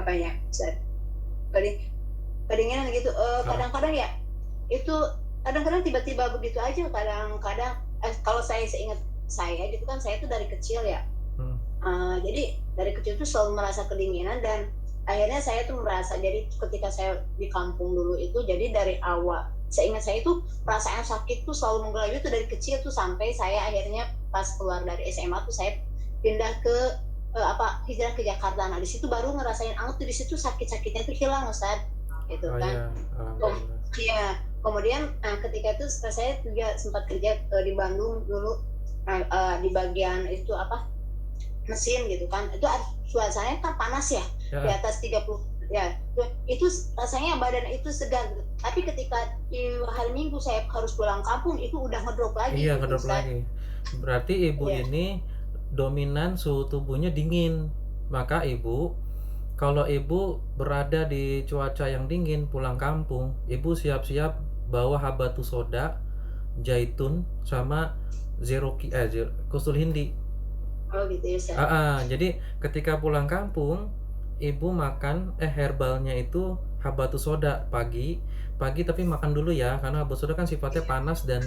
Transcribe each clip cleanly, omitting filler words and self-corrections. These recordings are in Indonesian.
apanya Ustaz? Kedinginan gitu. Kadang-kadang ya itu kadang-kadang tiba-tiba begitu aja, kadang-kadang kalau saya seingat saya gitu kan, saya tuh dari kecil ya. Jadi dari kecil tuh selalu merasa kedinginan, dan akhirnya saya tuh merasa, jadi ketika saya di kampung dulu itu, jadi dari awal seingat saya itu perasaan sakit tuh selalu menggelayut tuh dari kecil tuh, sampai saya akhirnya pas keluar dari SMA tuh saya pindah ke hijrah ke Jakarta. Nah di situ baru ngerasain anget tuh, di situ sakit-sakitnya tuh hilang Ustaz, gitu Oh kan. ya, alhamdulillah. Iya, kemudian ketika itu saya juga sempat kerja di Bandung dulu, di bagian itu mesin gitu kan, itu suasananya kan panas ya, di Ya, atas 30 ya, itu rasanya badan itu segar gitu. Tapi ketika di hari Minggu saya harus pulang kampung, itu udah ngedrop iya lagi gitu ngedrop Ustaz. lagi. Berarti ibu Iya, ini dominan suhu tubuhnya dingin. Maka ibu, kalau ibu berada di cuaca yang dingin pulang kampung, ibu siap-siap bawa habatus soda, jaitun, sama kusul hindi. oh gitu ya Ustaz. Jadi ketika pulang kampung, ibu makan herbalnya itu habatus soda pagi, pagi tapi makan dulu ya, karena habatus soda kan sifatnya panas dan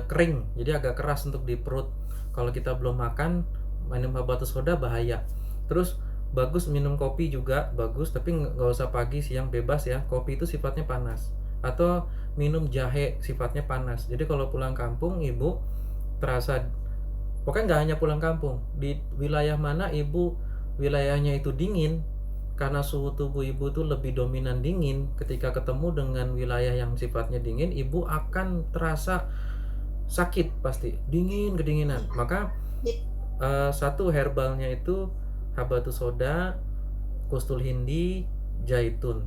kering, jadi agak keras untuk di perut. Kalau kita belum makan minum habatus soda bahaya. Terus bagus minum kopi juga bagus, tapi nggak usah pagi, siang bebas ya. Kopi itu sifatnya panas. Atau minum jahe sifatnya panas. Jadi kalau pulang kampung ibu terasa, pokoknya nggak hanya pulang kampung, di wilayah mana ibu wilayahnya itu dingin, karena suhu tubuh ibu tuh lebih dominan dingin. Ketika ketemu dengan wilayah yang sifatnya dingin, ibu akan terasa sakit, pasti dingin kedinginan. Maka satu herbalnya itu habatus soda, kustul hindi, jaitun.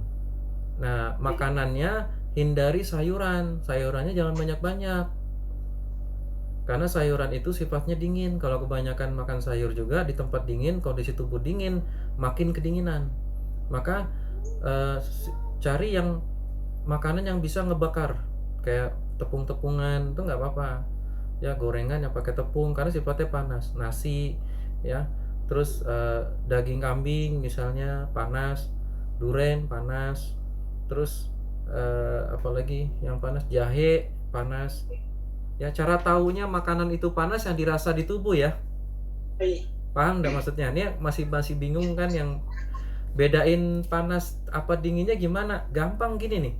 Nah makanannya hindari sayuran, sayurannya jangan banyak-banyak, karena sayuran itu sifatnya dingin. Kalau kebanyakan makan sayur juga di tempat dingin, kondisi tubuh dingin, makin kedinginan. Maka eh, cari yang makanan yang bisa ngebakar, kayak tepung-tepungan itu nggak apa-apa ya, gorengan yang pakai tepung karena sifatnya panas, nasi ya. Terus daging kambing misalnya panas, duren panas. Terus apalagi yang panas, jahe panas. Ya, cara taunya makanan itu panas yang dirasa di tubuh ya. Oh, iya. Paham nggak maksudnya? Ini masih masih bingung kan yang bedain panas apa dinginnya gimana? Gampang gini nih.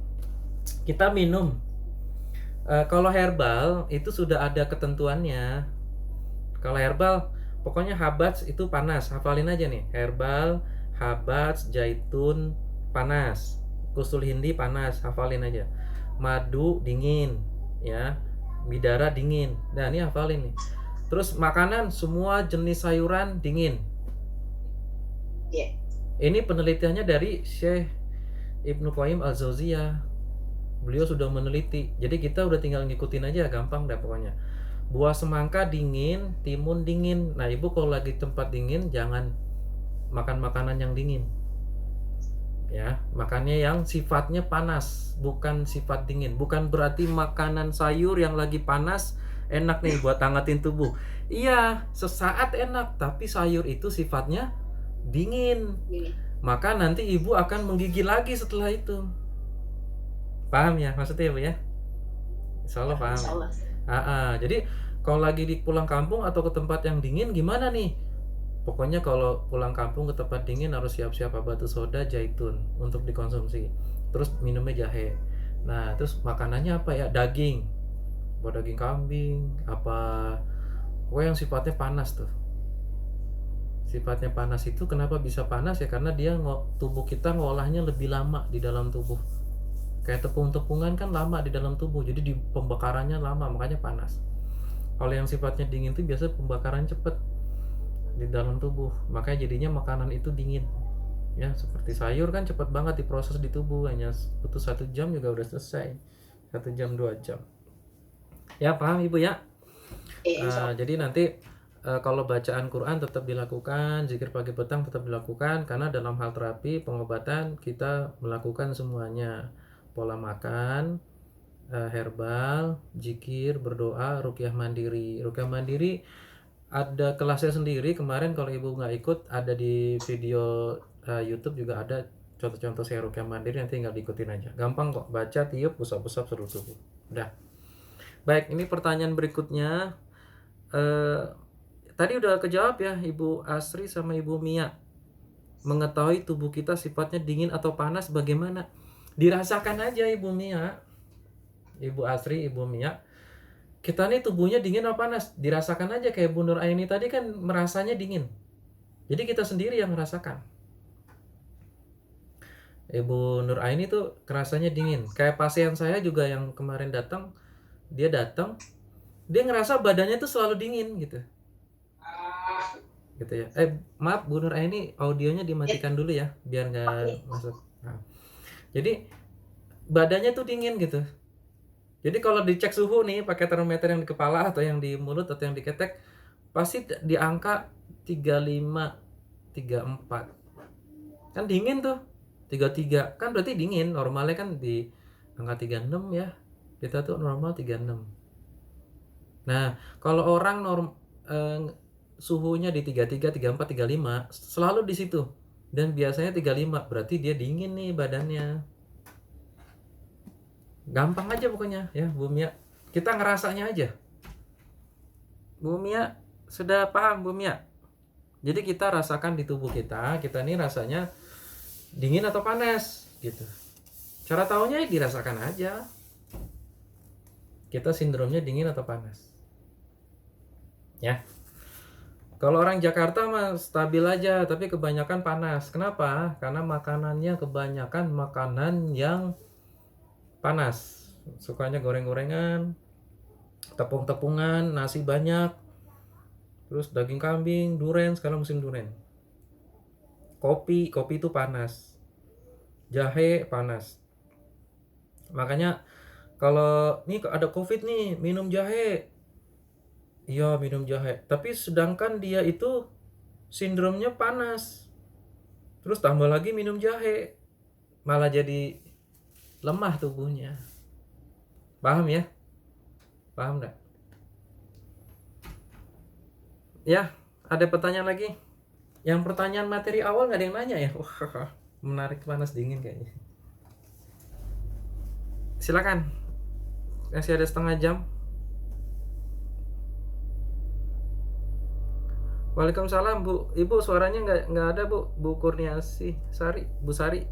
Kita minum. Kalau herbal itu sudah ada ketentuannya. Kalau herbal pokoknya habats itu panas. Hafalin aja nih. Herbal, habats, jaitun panas. Kusul hindi panas, hafalin aja. Madu dingin, ya. Bidara dingin. Nah, ini hafalin nih. Terus makanan semua jenis sayuran dingin. Iya. Ini penelitiannya dari Syekh Ibnu Qayyim Al-Jauziyah. Beliau sudah meneliti. Jadi kita udah tinggal ngikutin aja, gampang dah pokoknya. Buah semangka dingin, timun dingin. Nah, ibu kalau lagi tempat dingin jangan makan makanan yang dingin. Ya, makannya yang sifatnya panas, bukan sifat dingin. Bukan berarti makanan sayur yang lagi panas enak nih buat hangatin tubuh. Iya, sesaat enak, tapi sayur itu sifatnya dingin. Gini. Maka nanti ibu akan menggigil lagi setelah itu. Paham ya maksudnya ibu ya? Insya Allah Ya, paham insya ya. Allah. Jadi kalau lagi di pulang kampung atau ke tempat yang dingin gimana nih? Pokoknya kalau pulang kampung ke tempat dingin harus siap-siap habatus soda, jaitun untuk dikonsumsi. Terus minumnya jahe. Nah, terus makanannya apa ya? Daging. Buat daging kambing, apa yang sifatnya panas tuh. Sifatnya panas itu kenapa bisa panas ya? Karena dia tubuh kita ngolahnya lebih lama di dalam tubuh. Kayak tepung-tepungan kan lama di dalam tubuh, jadi di pembakarannya lama, makanya panas. Kalau yang sifatnya dingin itu biasa pembakaran cepet di dalam tubuh, makanya jadinya makanan itu dingin. Ya seperti sayur kan cepet banget diproses di tubuh, hanya butuh 1 jam juga udah selesai, 1 jam 2 jam. Ya paham ibu ya. Iya, insya Allah. Jadi nanti kalau bacaan Quran tetap dilakukan, zikir pagi petang tetap dilakukan, karena dalam hal terapi pengobatan kita melakukan semuanya. Pola makan, herbal, zikir, berdoa, ruqyah mandiri. Ruqyah mandiri ada kelasnya sendiri. Kemarin kalau ibu nggak ikut, ada di video YouTube juga ada contoh-contoh seruqyah mandiri, nanti tinggal diikutin aja. Gampang kok, baca, tiup, usap-usap seluruh tubuh. Udah. Baik, ini pertanyaan berikutnya. Tadi udah kejawab ya Ibu Asri sama Ibu Mia. Mengetahui tubuh kita sifatnya dingin atau panas bagaimana? Dirasakan aja Ibu Mia, Ibu Asri, Ibu Mia. Kita nih tubuhnya dingin atau panas? Dirasakan aja, kayak Bu Nur Aini tadi kan merasanya dingin. Jadi kita sendiri yang merasakan. Ibu Nur Aini tuh kerasanya dingin. Kayak pasien saya juga yang kemarin datang, dia ngerasa badannya tuh selalu dingin gitu. Gitu ya. Maaf Bu Nur Aini, audionya dimatikan dulu ya biar nggak masuk. Nah, jadi badannya tuh dingin gitu. Jadi kalau dicek suhu nih pakai termometer yang di kepala atau yang di mulut atau yang di ketek, pasti di angka 35, 34. Kan dingin tuh. 33 kan berarti dingin. Normalnya kan di angka 36 ya. Kita tuh normal 36. Nah, kalau orang suhunya di 33, 34, 35 selalu di situ. Dan biasanya 35, berarti dia dingin nih badannya. Gampang aja pokoknya ya Bu Mia. Kita ngerasanya aja. Bu Mia sudah paham Bu Mia? Jadi kita rasakan di tubuh kita nih rasanya dingin atau panas gitu. Cara taunya dirasakan aja. Kita sindromnya dingin atau panas. Ya. Kalau orang Jakarta mah stabil aja, tapi kebanyakan panas. Kenapa? Karena makanannya kebanyakan makanan yang panas. Sukanya goreng-gorengan, tepung-tepungan, nasi banyak, terus daging kambing, duren, sekarang musim duren. Kopi itu panas. Jahe panas. Makanya kalau nih ada COVID nih, minum jahe. Iya, minum jahe. Tapi sedangkan dia itu sindromnya panas. Terus tambah lagi minum jahe. Malah jadi lemah tubuhnya. Paham ya? Paham enggak? Ya, ada pertanyaan lagi? Yang pertanyaan materi awal nggak ada yang nanya ya? Wah, menarik, panas dingin kayaknya. Silakan. Masih ada setengah jam. Waalaikumsalam Bu. Ibu suaranya nggak ada Bu. Bu Kurniasi Sari, Bu Sari.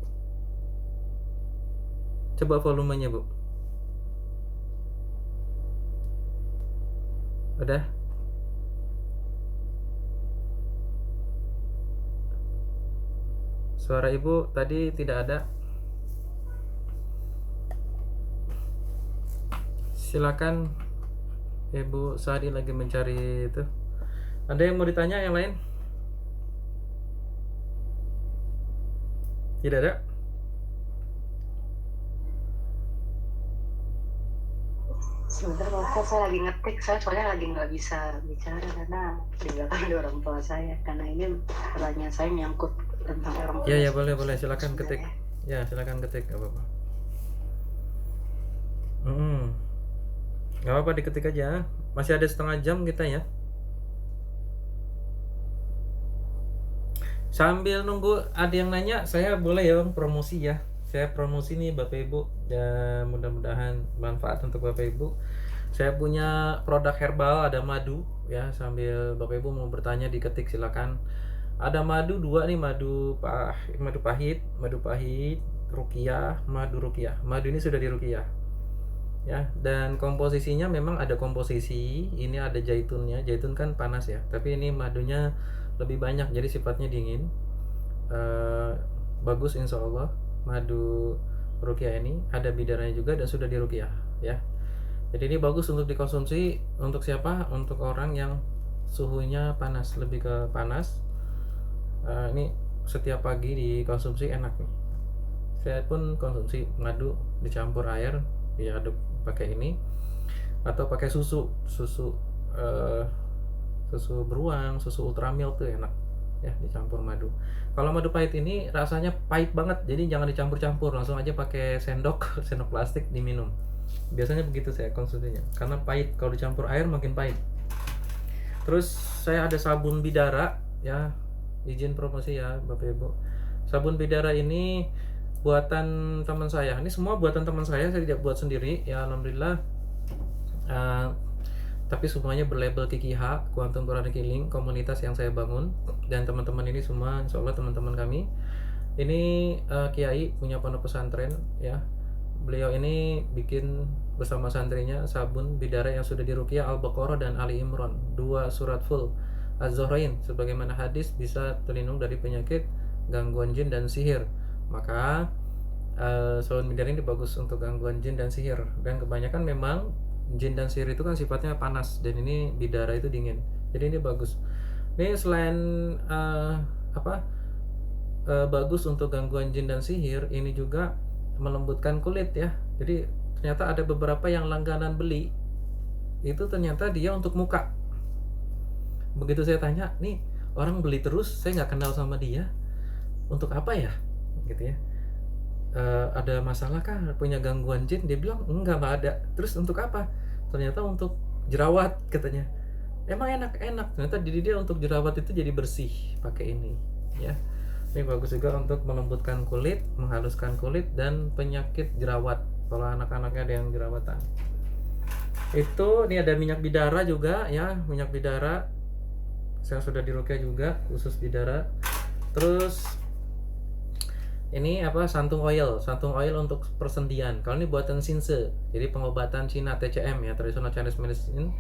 Coba volumenya Bu. Udah? Suara Ibu tadi tidak ada. Silakan. Ibu Sari lagi mencari itu. Ada yang mau ditanya yang lain? Tidak ada? Sebentar Pak, saya lagi ngetik. Saya soalnya lagi nggak bisa bicara karena di belakang ada orang tua saya. Karena ini pertanyaan saya nyangkut tentang orang tua. Ya boleh silakan ketik. Ya silakan ketik, nggak apa-apa. Nggak apa-apa, diketik aja. Masih ada setengah jam kita ya. Sambil nunggu ada yang nanya, saya boleh ya promosi ya. Saya promosi nih Bapak Ibu, ya mudah-mudahan manfaat untuk Bapak Ibu. Saya punya produk herbal, ada madu ya. Sambil Bapak Ibu mau bertanya diketik silakan. Ada madu 2 nih, madu pahit, ruqyah, madu ruqyah. Madu ini sudah di ruqyah. Ya, dan komposisinya memang ada komposisi. Ini ada jaitunnya. Jaitun kan panas ya, tapi ini madunya lebih banyak, jadi sifatnya dingin. Bagus insya Allah. Madu ruqyah ini ada bidaranya juga dan sudah di ruqyah ya. Jadi ini bagus untuk dikonsumsi. Untuk siapa? Untuk orang yang suhunya panas, lebih ke panas. Ini setiap pagi dikonsumsi enak nih. Saya pun konsumsi madu dicampur air, diaduk pakai ini atau pakai susu beruang, susu ultramilk tuh enak ya, dicampur madu. Kalau madu pahit ini rasanya pahit banget, jadi jangan dicampur-campur, langsung aja pakai sendok plastik diminum. Biasanya begitu saya konsumsinya, karena pahit. Kalau dicampur air makin pahit. Terus saya ada sabun bidara ya, izin promosi ya Bapak Ibu. Sabun bidara ini buatan teman saya. Ini semua buatan teman saya tidak buat sendiri ya, alhamdulillah. Eh, tapi semuanya berlabel KikiH, Quantum Quranic Healing, komunitas yang saya bangun, dan teman-teman ini semua insya Allah teman-teman kami. Ini Kiai punya pondok pesantren ya. Beliau ini bikin bersama santrinya sabun bidara yang sudah diruqyah Al-Baqarah dan Ali Imran, 2 surat full Az-Zuhrain, sebagaimana hadis bisa terlindung dari penyakit gangguan jin dan sihir. Maka sabun bidara ini bagus untuk gangguan jin dan sihir, dan kebanyakan memang jin dan sihir itu kan sifatnya panas, dan ini bidara itu dingin, jadi ini bagus. Ini selain bagus untuk gangguan jin dan sihir, ini juga melembutkan kulit ya. Jadi ternyata ada beberapa yang langganan beli itu ternyata dia untuk muka. Begitu saya tanya, nih orang beli terus, saya nggak kenal sama dia, untuk apa ya gitu ya. Ada masalah kah, punya gangguan jin? Dia bilang enggak ada. Terus untuk apa? Ternyata untuk jerawat katanya. Emang enak-enak, ternyata diri dia untuk jerawat itu jadi bersih pakai ini ya. Ini bagus juga untuk melembutkan kulit, menghaluskan kulit, dan penyakit jerawat kalau anak-anaknya ada yang jerawatan. Itu ini ada minyak bidara juga ya, minyak bidara saya sudah diruqyah juga khusus bidara. Terus ini santung oil untuk persendian. Kalau ini buatan Sinse, jadi pengobatan Cina, TCM ya, traditional Chinese medicine.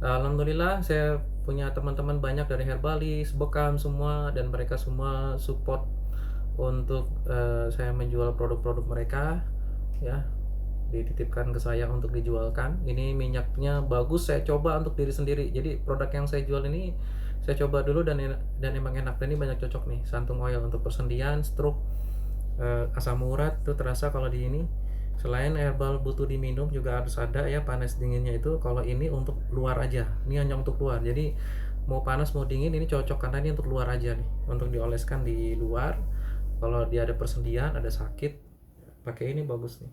Alhamdulillah saya punya teman-teman banyak dari herbalis, bekam semua, dan mereka semua support untuk saya menjual produk-produk mereka ya, dititipkan ke saya untuk dijualkan. Ini minyaknya bagus, saya coba untuk diri sendiri. Jadi produk yang saya jual ini saya coba dulu dan emang enak, dan ini banyak cocok nih. Santung oil untuk persendian, stroke, asam urat itu terasa kalau di ini. Selain herbal butuh diminum juga harus ada ya, panas dinginnya itu. Kalau ini untuk luar aja, ini hanya untuk luar, jadi mau panas mau dingin ini cocok karena ini untuk luar aja nih, untuk dioleskan di luar. Kalau dia ada persendian, ada sakit, pakai ini bagus nih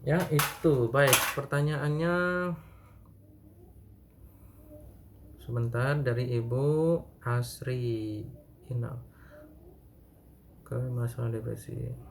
ya. Itu baik, pertanyaannya sebentar dari Ibu Asri Inal ke masalah depresi.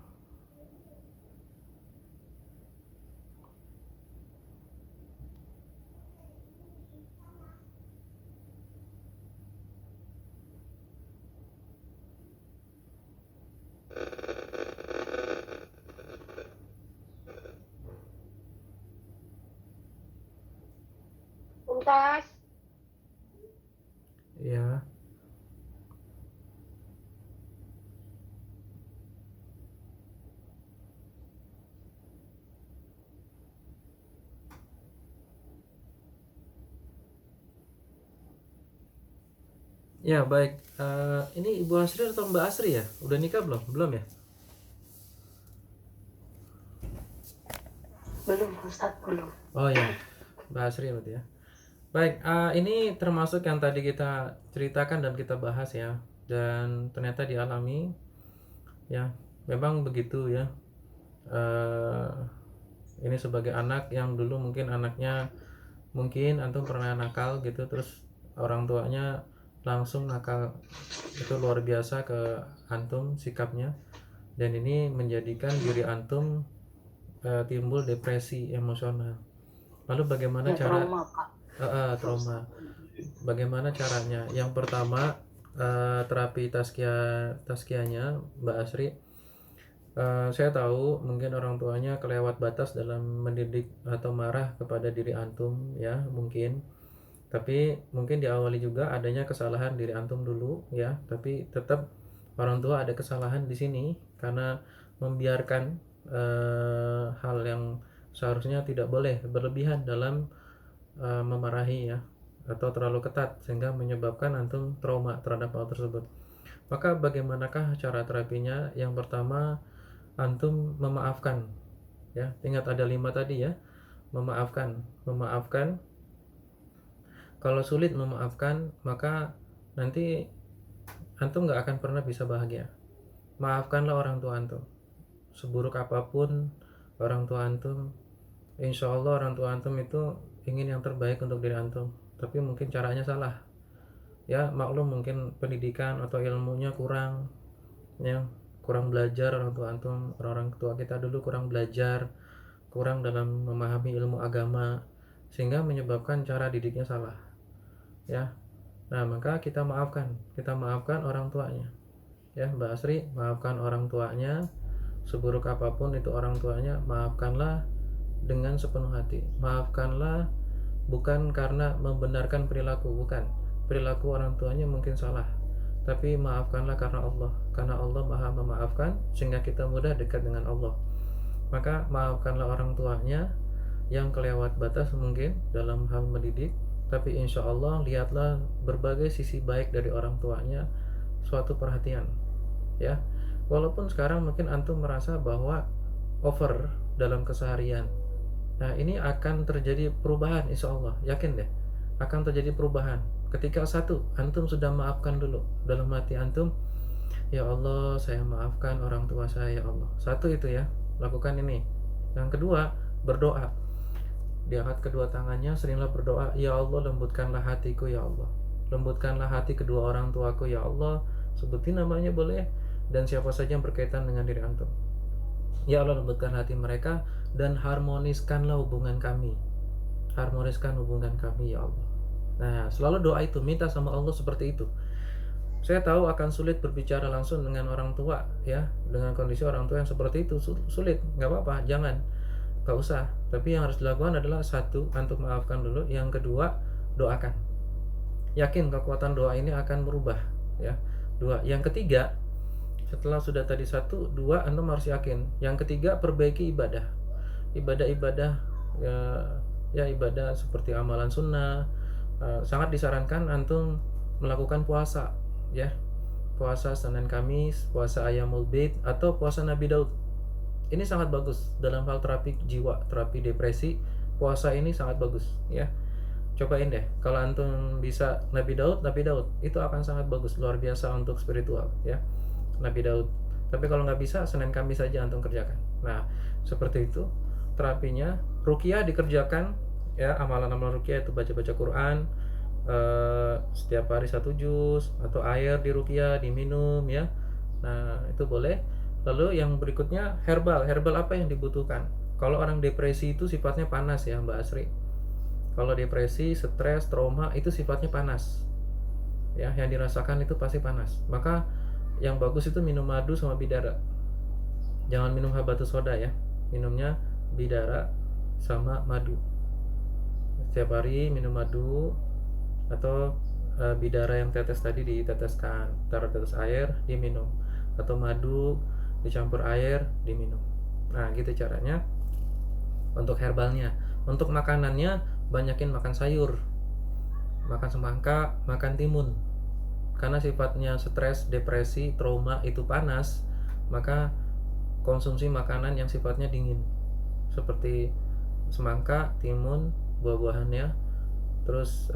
Tuntas. Ya. Ya baik, ini Ibu Asri atau Mbak Asri ya? Udah nikah belum? Belum ya? Belum, Ustaz, belum. Oh ya, Mbak Asri berarti ya. Baik, ini termasuk yang tadi kita ceritakan dan kita bahas ya, dan ternyata dialami ya, memang begitu ya. Ini sebagai anak yang dulu mungkin anaknya antum pernah nakal gitu, terus orang tuanya langsung nakal, itu luar biasa ke antum sikapnya, dan ini menjadikan diri antum timbul depresi emosional. Lalu bagaimana cara trauma, Pak. Trauma. Bagaimana caranya? Yang pertama, terapi taskiahnya Mbak Asri. Saya tahu mungkin orang tuanya kelewat batas dalam mendidik atau marah kepada diri antum ya, mungkin. Tapi mungkin diawali juga adanya kesalahan diri antum dulu ya, tapi tetap orang tua ada kesalahan di sini karena membiarkan hal yang seharusnya tidak boleh berlebihan dalam memarahi ya, atau terlalu ketat sehingga menyebabkan antum trauma terhadap hal tersebut. Maka bagaimanakah cara terapinya? Yang pertama, antum memaafkan ya. Ingat ada 5 tadi ya. Memaafkan. Kalau sulit memaafkan, maka nanti antum gak akan pernah bisa bahagia. Maafkanlah orang tua antum. Seburuk apapun orang tua antum, insya Allah orang tua antum itu ingin yang terbaik untuk diri antum. tapi mungkin caranya salah. Ya, maklum mungkin pendidikan atau ilmunya kurang, ya, kurang belajar orang tua antum, orang tua kita dulu kurang belajar, kurang dalam memahami ilmu agama, sehingga menyebabkan cara didiknya salah, ya. Nah, maka kita maafkan orang tuanya, ya Mbak Asri, maafkan orang tuanya, seburuk apapun itu orang tuanya, maafkanlah dengan sepenuh hati. Maafkanlah bukan karena membenarkan perilaku, bukan. Perilaku orang tuanya mungkin salah, tapi maafkanlah karena Allah Maha memaafkan, sehingga kita mudah dekat dengan Allah. Maka maafkanlah orang tuanya yang kelewat batas mungkin dalam hal mendidik, tapi insya Allah lihatlah berbagai sisi baik dari orang tuanya, suatu perhatian, ya. Walaupun sekarang mungkin antum merasa bahwa over dalam keseharian, nah ini akan terjadi perubahan, insya Allah, yakin deh, akan terjadi perubahan ketika satu, antum sudah maafkan dulu dalam hati antum, ya Allah saya maafkan orang tua saya, ya Allah. Satu itu ya, lakukan ini. Yang kedua, berdoa, diangkat kedua tangannya, seringlah berdoa, ya Allah lembutkanlah hatiku, ya Allah, lembutkanlah hati kedua orang tuaku, ya Allah. Sebutin namanya boleh, dan siapa saja yang berkaitan dengan diri antum, ya Allah lembutkan hati mereka dan harmoniskanlah hubungan kami, harmoniskan hubungan kami, ya Allah. Nah, selalu doa itu, minta sama Allah seperti itu. Saya tahu akan sulit berbicara langsung dengan orang tua, ya, dengan kondisi orang tua yang seperti itu sulit, nggak apa-apa, jangan, nggak usah. Tapi yang harus dilakukan adalah satu, antum maafkan dulu. Yang kedua, doakan. Yakin kekuatan doa ini akan merubah, ya. Dua. Yang ketiga, setelah sudah tadi satu, dua, antum harus yakin. Yang ketiga, perbaiki ibadah, ya ibadah seperti amalan sunnah. Sangat disarankan antum melakukan puasa, ya, puasa Senin Kamis, puasa Ayyamul Bid, atau puasa Nabi Daud. Ini sangat bagus dalam hal terapi jiwa, terapi depresi. Puasa ini sangat bagus, ya. Cobain deh, kalau antum bisa Nabi Daud itu akan sangat bagus, luar biasa untuk spiritual, ya, Nabi Daud. Tapi kalau nggak bisa, Senin Kamis saja antum kerjakan. Nah, seperti itu terapinya. Ruqyah dikerjakan, ya, amalan-amalan ruqyah itu baca-baca Quran, setiap hari 1 juz, atau air di ruqyah diminum, ya. Nah, itu boleh. Lalu yang berikutnya, herbal apa yang dibutuhkan. Kalau orang depresi itu sifatnya panas, ya Mbak Asri. Kalau depresi, stres, trauma itu sifatnya panas, ya, yang dirasakan itu pasti panas. Maka yang bagus itu minum madu sama bidara. Jangan minum habatus soda, ya, minumnya bidara sama madu. Setiap hari minum madu, atau bidara yang tetes tadi diteteskan, taruh tetes air diminum, atau madu dicampur air diminum. Nah, gitu caranya untuk herbalnya. Untuk makanannya, banyakin makan sayur, makan semangka, makan timun. Karena sifatnya stres, depresi, trauma itu panas, maka konsumsi makanan yang sifatnya dingin, seperti semangka, timun, buah-buahannya, terus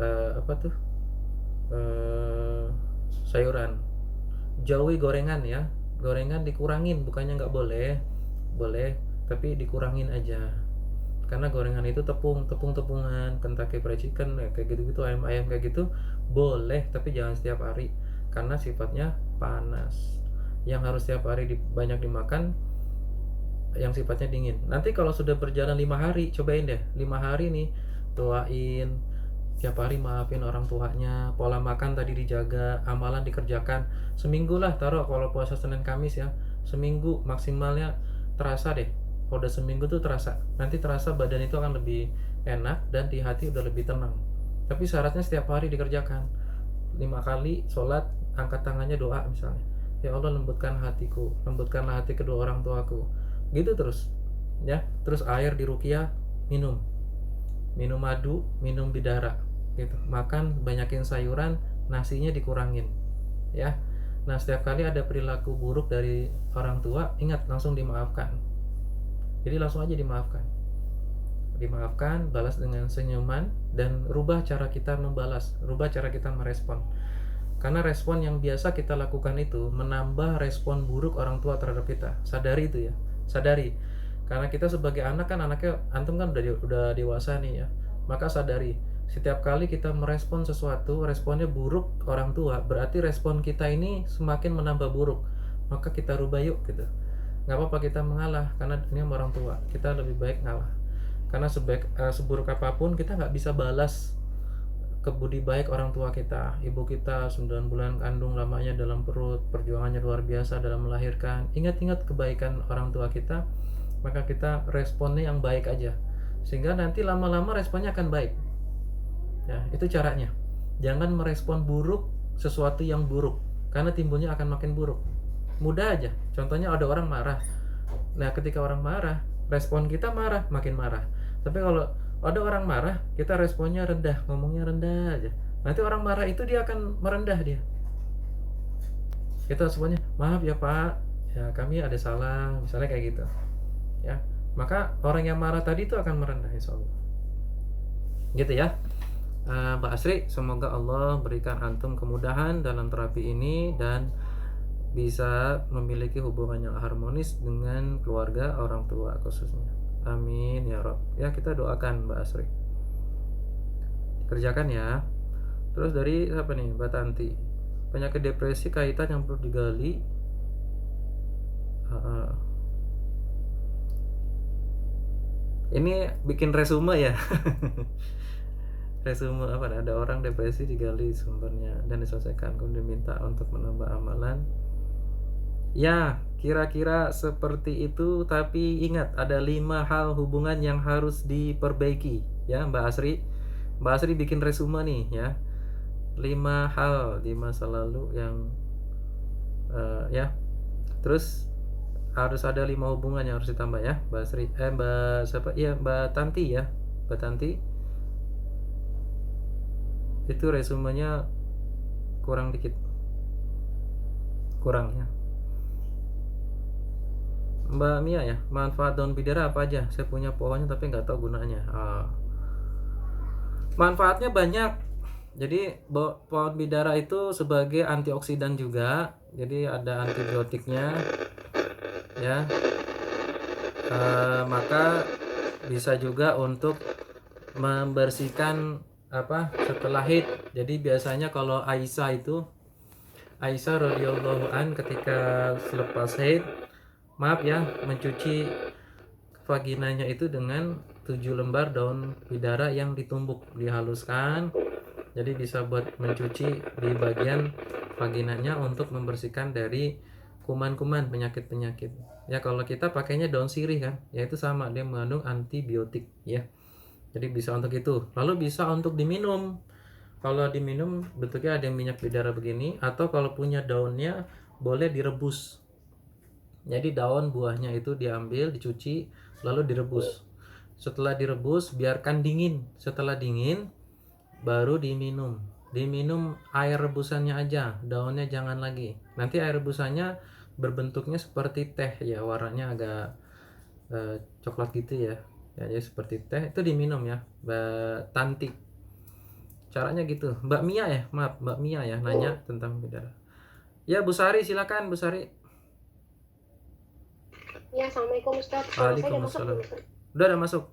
sayuran. Jauhi gorengan, ya, gorengan dikurangin, bukannya nggak boleh, tapi dikurangin aja. Karena gorengan itu tepung-tepungan, Kentucky Fried Chicken, kayak gitu-gitu, ayam-ayam kayak gitu boleh, tapi jangan setiap hari karena sifatnya panas. Yang harus setiap hari banyak dimakan yang sifatnya dingin. Nanti kalau sudah berjalan 5 hari, cobain deh 5 hari nih, doain tiap hari, maafin orang tuanya, pola makan tadi dijaga, amalan dikerjakan. Seminggu lah, taruh kalau puasa Senin Kamis, ya, seminggu maksimalnya terasa deh. Kalau udah seminggu tuh terasa, nanti terasa badan itu akan lebih enak dan di hati udah lebih tenang. Tapi syaratnya setiap hari dikerjakan 5 kali sholat, angkat tangannya doa misalnya, ya Allah lembutkan hatiku, lembutkanlah hati kedua orang tuaku, gitu terus, ya. Terus air di ruqyah minum madu, minum bidara, gitu. Makan, banyakin sayuran, nasinya dikurangin, ya. Nah, setiap kali ada perilaku buruk dari orang tua, ingat, langsung dimaafkan. Jadi langsung aja dimaafkan, balas dengan senyuman, dan rubah cara kita membalas, rubah cara kita merespon. Karena respon yang biasa kita lakukan itu menambah respon buruk orang tua terhadap kita. Sadari itu, ya, sadari. Karena kita sebagai anak kan, anaknya antum kan udah dewasa nih, ya. Maka sadari, Setiap kali kita merespon sesuatu, responnya buruk orang tua, berarti respon kita ini semakin menambah buruk. Maka kita rubah yuk gitu. Nggak apa-apa kita mengalah, karena ini sama orang tua. Kita lebih baik ngalah. Karena seburuk apapun kita nggak bisa balas kebudi baik orang tua kita. Ibu kita 9 bulan kandung lamanya dalam perut, perjuangannya luar biasa dalam melahirkan. Ingat-ingat kebaikan orang tua kita, maka kita responnya yang baik aja. Sehingga nanti lama-lama responnya akan baik. Ya, itu caranya. Jangan merespon buruk sesuatu yang buruk, karena timbulnya akan makin buruk. Mudah aja. Contohnya ada orang marah. Nah, ketika orang marah, respon kita marah, makin marah. Tapi kalau ada orang marah, kita responnya rendah, ngomongnya rendah aja. Nanti orang marah itu dia akan merendah dia. Kita semuanya, maaf ya Pak, ya kami ada salah, misalnya kayak gitu. Ya, maka orang yang marah tadi itu akan merendah, insya Allah. Gitu ya. Mbak Asri, semoga Allah berikan antum kemudahan dalam terapi ini dan bisa memiliki hubungan yang harmonis dengan keluarga orang tua khususnya. Amin ya Rob. Ya, kita doakan Mbak Asri. Kerjakan ya. Terus dari apa nih, Mbak Tanti? Penyakit depresi kaitan yang perlu digali. Ini bikin resume ya. Resume apa? Ada orang depresi digali sumbernya dan diselesaikan, kemudian diminta untuk menambah amalan. Ya, kira-kira seperti itu, tapi ingat ada 5 hal hubungan yang harus diperbaiki ya Mbak Asri. Mbak Asri bikin resume nih ya. 5 hal di masa lalu yang ya. Terus harus ada 5 hubungan yang harus ditambah ya Mbak Asri. Mbak siapa? Iya, Mbak Tanti ya. Mbak Tanti. Itu resumenya kurang dikit. Kurang ya. Mbak Mia ya, manfaat daun bidara apa aja? Saya punya pohonnya tapi nggak tahu gunanya. Manfaatnya banyak. Jadi pohon bidara itu sebagai antioksidan juga. Jadi ada antibiotiknya, ya. Maka bisa juga untuk membersihkan setelah haid. Jadi biasanya kalau Aisyah radhiyallahu an ketika selepas haid, maaf ya, mencuci vaginanya itu dengan 7 lembar daun bidara yang ditumbuk, dihaluskan. Jadi bisa buat mencuci di bagian vaginanya untuk membersihkan dari kuman-kuman, penyakit-penyakit. Ya kalau kita pakainya daun sirih kan, ya itu sama, dia mengandung antibiotik ya. Jadi bisa untuk itu. Lalu bisa untuk diminum. Kalau diminum bentuknya ada yang minyak bidara begini, atau kalau punya daunnya boleh direbus. Jadi daun buahnya itu diambil, dicuci, lalu direbus. Setelah direbus, biarkan dingin. Setelah dingin, baru diminum. Diminum air rebusannya aja, daunnya jangan lagi. Nanti air rebusannya berbentuknya seperti teh ya, warnanya agak coklat gitu ya. Ya, jadi seperti teh, itu diminum ya, Mbak Tanti. Caranya gitu. Mbak Mia ya, maaf, Mbak Mia ya, nanya tentang bidara. Ya, Bu Sari, silakan Bu Sari. Ya, assalamualaikum Ustaz. Waalaikumsalam. Udah ada masuk.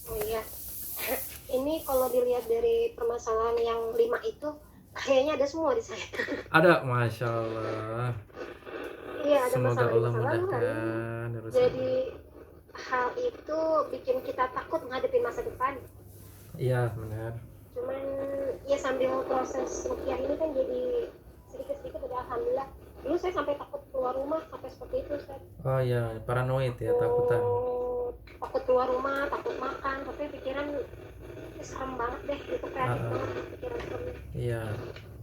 Oh iya. Ini kalau dilihat dari permasalahan yang 5 itu, kayaknya ada semua di saya. Ada, Masya Allah. Iya, ada Semoga masalah Allah di masa lalu kan. mudahkan. Jadi hal itu bikin kita takut menghadapi masa depan. Iya, benar. Cuman ya sambil proses rukyah ini kan jadi sedikit-sedikit udah alhamdulillah. Dulu saya sampai takut keluar rumah, sampai seperti itu Ustaz. Oh iya, paranoid ya, takutan. Takut keluar rumah, takut makan, tapi pikiran serem banget deh, gitu kreatif banget pikiran seremnya. Iya,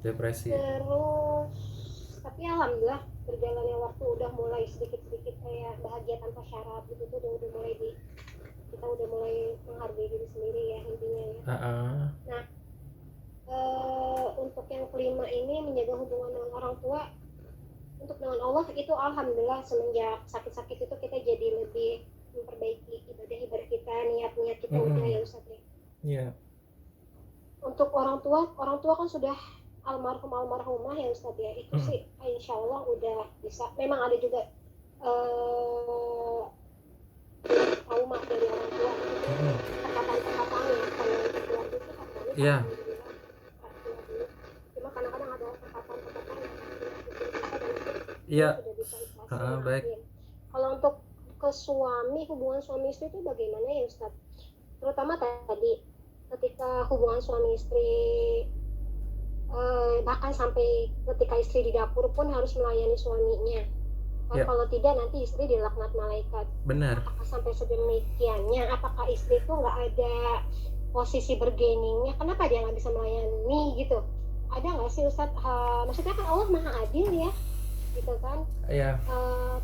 depresi. Terus tapi alhamdulillah berjalannya waktu udah mulai sedikit-sedikit kayak bahagia tanpa syarat gitu tuh udah mulai kita udah mulai menghargai diri sendiri ya intinya ya. Nah untuk yang kelima ini menjaga hubungan dengan orang tua, untuk dengan Allah itu alhamdulillah semenjak sakit-sakit itu kita jadi lebih memperbaiki ibadah kita, niat-niat kita udah ya Ustaz ya. Iya. Untuk orang tua kan sudah almarhumah ya Ustaz ya, itu sih insya Allah udah bisa. Memang ada juga trauma dari orang tua itu, perkataan-perkataan yang kalau Iya. alhamdulillah artinya dulu. Cuma kadang-kadang ada catatan-catatan yang Iya. sudah bisa ikhlasin Baik. maafin. Kalau untuk ke suami, hubungan suami istri itu bagaimana ya Ustadz? Terutama tadi ketika hubungan suami istri, bahkan sampai ketika istri di dapur pun harus melayani suaminya kan, Ya. kalau tidak nanti istri dilaknat malaikat. Benar. Apakah sampai sedemikiannya? Apakah istri itu nggak ada posisi bergeningnya? Kenapa dia nggak bisa melayani gitu? Ada nggak sih Ustadz? Maksudnya kan Allah maha adil ya, gitu kan? Iya.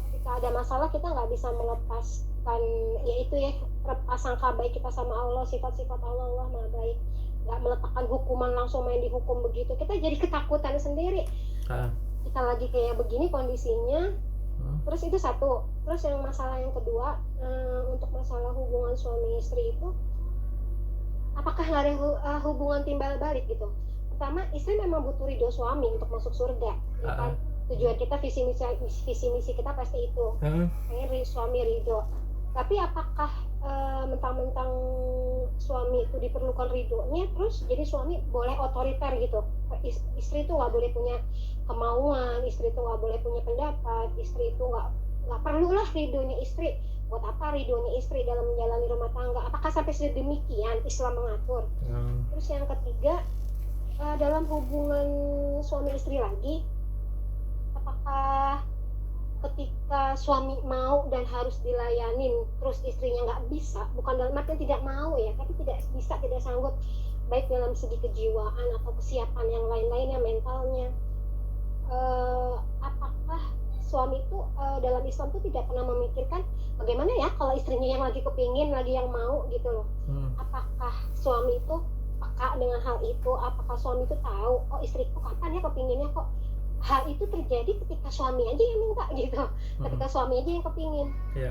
Ketika ada masalah kita nggak bisa melepaskan, yaitu ya, prasangka baik kita sama Allah, sifat-sifat Allah, Allah maha baik. Nggak meletakkan hukuman langsung main dihukum begitu, kita jadi ketakutan sendiri. Kita lagi kayak begini kondisinya. Terus itu satu. Terus yang masalah yang kedua, untuk masalah hubungan suami istri itu, apakah nggak ada hubungan timbal balik gitu? Pertama, istri memang butuh ridho suami untuk masuk surga, ya kan? Tujuan kita, visi misi kita pasti itu, pengen suami ridho. Tapi apakah mentang-mentang suami itu diperlukan ridhonya, terus jadi suami boleh otoriter gitu? Istri itu nggak boleh punya kemauan, istri itu nggak boleh punya pendapat, istri itu nggak perlulah ridhonya istri. Buat apa ridhonya istri dalam menjalani rumah tangga? Apakah sampai sedemikian Islam mengatur? Terus yang ketiga, dalam hubungan suami istri lagi, apakah ketika suami mau dan harus dilayanin terus istrinya nggak bisa, bukan dalam artian tidak mau ya, tapi tidak bisa, tidak sanggup, baik dalam segi kejiwaan atau kesiapan yang lain-lainnya, mentalnya, apakah suami itu dalam Islam itu tidak pernah memikirkan bagaimana ya kalau istrinya yang lagi kepingin, lagi yang mau gitu loh. Apakah suami itu peka dengan hal itu? Apakah suami itu tahu, oh istriku kapan ya kepinginnya, kok hal itu terjadi ketika suami aja yang minta gitu, ketika suami aja yang kepingin.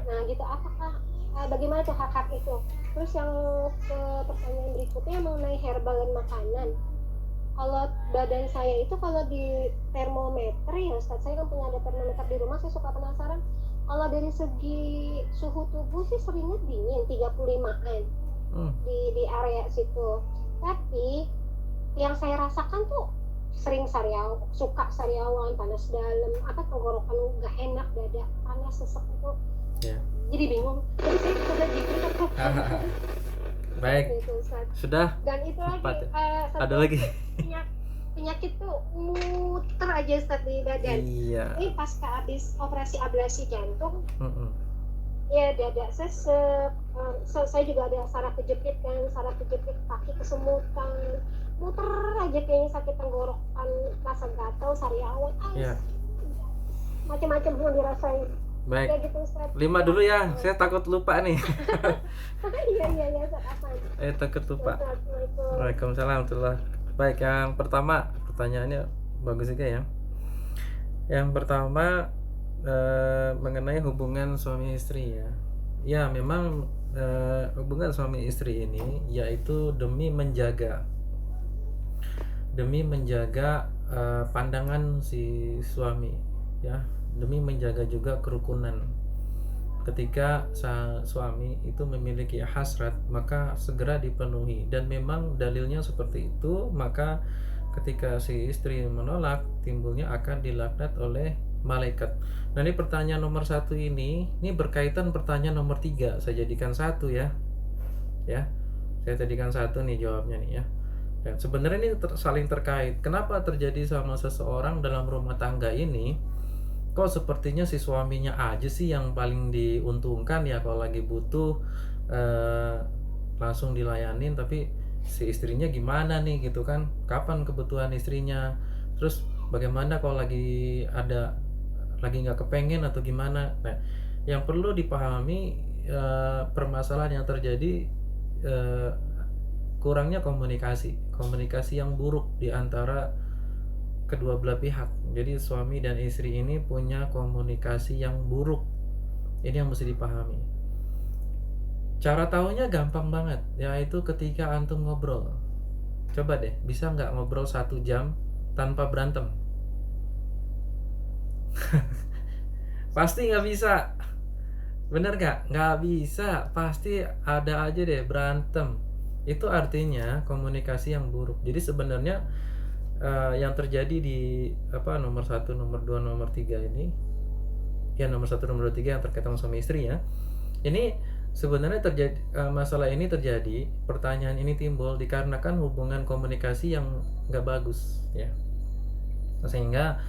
Nah gitu, apakah bagaimana tuh hak-hak itu? Terus yang ke pertanyaan berikutnya mengenai herbal dan makanan. Kalau badan saya itu kalau di termometer ya Ustaz, saya kan punya ada termometer di rumah, saya suka penasaran. Kalau dari segi suhu tubuh sih seringnya dingin, 35-an di area situ. Tapi yang saya rasakan tuh sering suka sariawan, panas dalam, tenggorokan nggak enak, dada panas, sesek itu. Jadi bingung. Jadi saya sudah gitu. Baik. Sudah. Dan itu lagi ada lagi. Penyakit tuh muter aja Ustaz di badan. Iya. Ini pasca habis operasi ablasi jantung. Ya dada sesek. Saya juga ada saraf kejepit kaki kesemutan. Muter aja kayaknya, sakit tenggorokan, rasa gatal, sariawan, macam-macam yang dirasain. Baik. Ya gitu Ustaz. 5 dulu ya, saya takut lupa nih. Iya Ustaz, apa? Takut lupa. Waalaikumsalam warahmatullahi. Baik, yang pertama pertanyaannya bagus juga ya. Yang pertama mengenai hubungan suami istri ya. Ya memang hubungan suami istri ini yaitu demi menjaga pandangan si suami ya, demi menjaga juga kerukunan. Ketika suami itu memiliki hasrat, maka segera dipenuhi, dan memang dalilnya seperti itu. Maka ketika si istri menolak, timbulnya akan dilaknat oleh malaikat. Nah ini pertanyaan nomor 1 ini berkaitan pertanyaan nomor 3. Saya jadikan 1 ya. Saya jadikan 1 nih jawabnya nih ya. Dan sebenarnya ini saling terkait. Kenapa terjadi sama seseorang dalam rumah tangga ini? Kok sepertinya si suaminya aja sih yang paling diuntungkan ya, kalau lagi butuh langsung dilayanin, tapi si istrinya gimana nih gitu kan? Kapan kebutuhan istrinya? Terus bagaimana kalau lagi nggak kepengen atau gimana? Nah, yang perlu dipahami permasalahan yang terjadi kurangnya komunikasi yang buruk di antara kedua belah pihak. Jadi suami dan istri ini punya komunikasi yang buruk. Ini yang mesti dipahami. Cara tahunya gampang banget, yaitu ketika antum ngobrol. Coba deh, bisa nggak ngobrol 1 jam tanpa berantem? Pasti nggak bisa. Bener nggak? Nggak bisa. Pasti ada aja deh berantem. itu artinya komunikasi yang buruk. Jadi sebenarnya yang terjadi di nomor 1, nomor 2, nomor 3 ini, ya nomor 1, nomor 2, 3 yang terkait sama suami istri ya. Ini sebenarnya terjadi, masalah ini terjadi, pertanyaan ini timbul dikarenakan hubungan komunikasi yang nggak bagus ya. Sehingga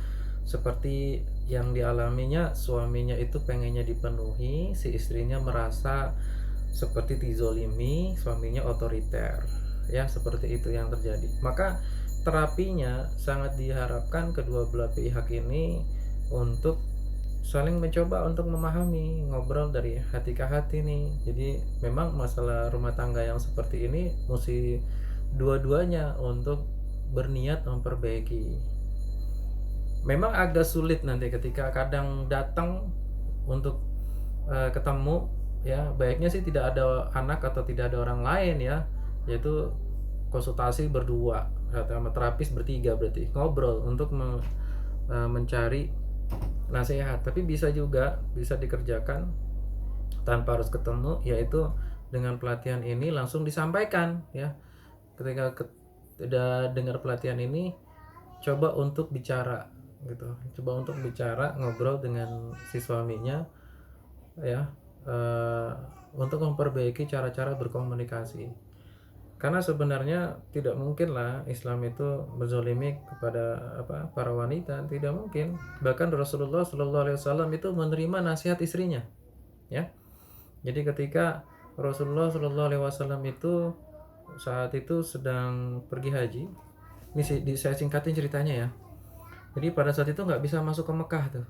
seperti yang dialaminya, suaminya itu pengennya dipenuhi, si istrinya merasa seperti dizolimi, suaminya otoriter ya, seperti itu yang terjadi. Maka terapinya sangat diharapkan kedua belah pihak ini untuk saling mencoba untuk memahami, ngobrol dari hati ke hati nih. Jadi memang masalah rumah tangga yang seperti ini mesti dua-duanya untuk berniat memperbaiki. Memang agak sulit nanti ketika kadang datang untuk ketemu ya, baiknya sih tidak ada anak atau tidak ada orang lain ya, yaitu konsultasi berdua sama terapis bertiga, berarti ngobrol untuk mencari nasihat. Tapi bisa juga bisa dikerjakan tanpa harus ketemu, yaitu dengan pelatihan ini langsung disampaikan ya. Ketika udah dengar pelatihan ini, coba untuk bicara gitu, coba untuk bicara, ngobrol dengan si suaminya ya, untuk memperbaiki cara-cara berkomunikasi. Karena sebenarnya tidak mungkin lah Islam itu menzalimi kepada para wanita, tidak mungkin. Bahkan Rasulullah Shallallahu Alaihi Wasallam itu menerima nasihat istrinya, ya. Jadi ketika Rasulullah Shallallahu Alaihi Wasallam itu saat itu sedang pergi haji, ini saya singkatin ceritanya ya. Jadi pada saat itu nggak bisa masuk ke Mekah tuh,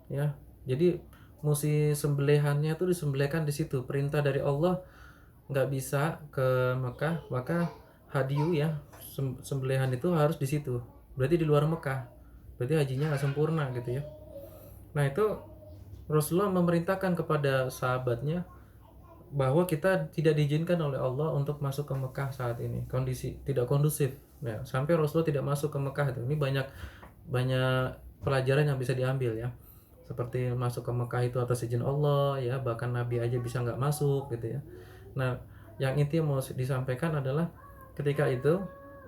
ya. Jadi musi sembelihannya tuh disembelihkan di situ, perintah dari Allah. Nggak bisa ke Mekah, maka hadiyu ya, sembelihan itu harus di situ. Berarti di luar Mekah, berarti hajinya nggak sempurna gitu ya. Nah itu Rasulullah memerintahkan kepada sahabatnya bahwa kita tidak diizinkan oleh Allah untuk masuk ke Mekah saat ini, kondisi tidak kondusif ya, sampai Rasulullah tidak masuk ke Mekah itu. Ini banyak pelajaran yang bisa diambil ya, seperti masuk ke Mekah itu atas izin Allah ya, bahkan Nabi aja bisa nggak masuk gitu ya. Nah, yang inti mau disampaikan adalah ketika itu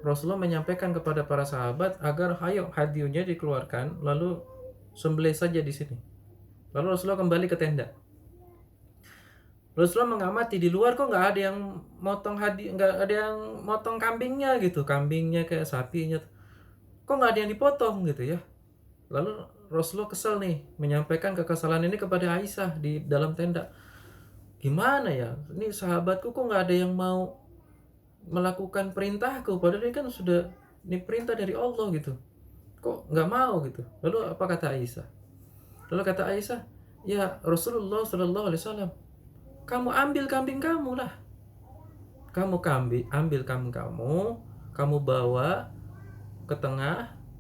Rasulullah menyampaikan kepada para sahabat agar ayo hadiunya dikeluarkan, lalu sembelih saja di sini. Lalu Rasulullah kembali ke tenda. Rasulullah mengamati di luar kok nggak ada yang motong nggak ada yang motong kambingnya gitu, kambingnya kayak sapinya, kok nggak ada yang dipotong gitu ya. Lalu Rasulullah kesal nih, menyampaikan kekesalan ini kepada Aisyah di dalam tenda. Gimana ya, ini sahabatku kok nggak ada yang mau melakukan perintahku, padahal ini kan sudah ini perintah dari Allah gitu, kok nggak mau gitu. Lalu apa kata Aisyah? Lalu kata Aisyah, ya Rasulullah Shallallahu Alaihi Wasallam, kamu ambil kambing kamu lah, kamu ambil kambing kamu bawa ke tengah,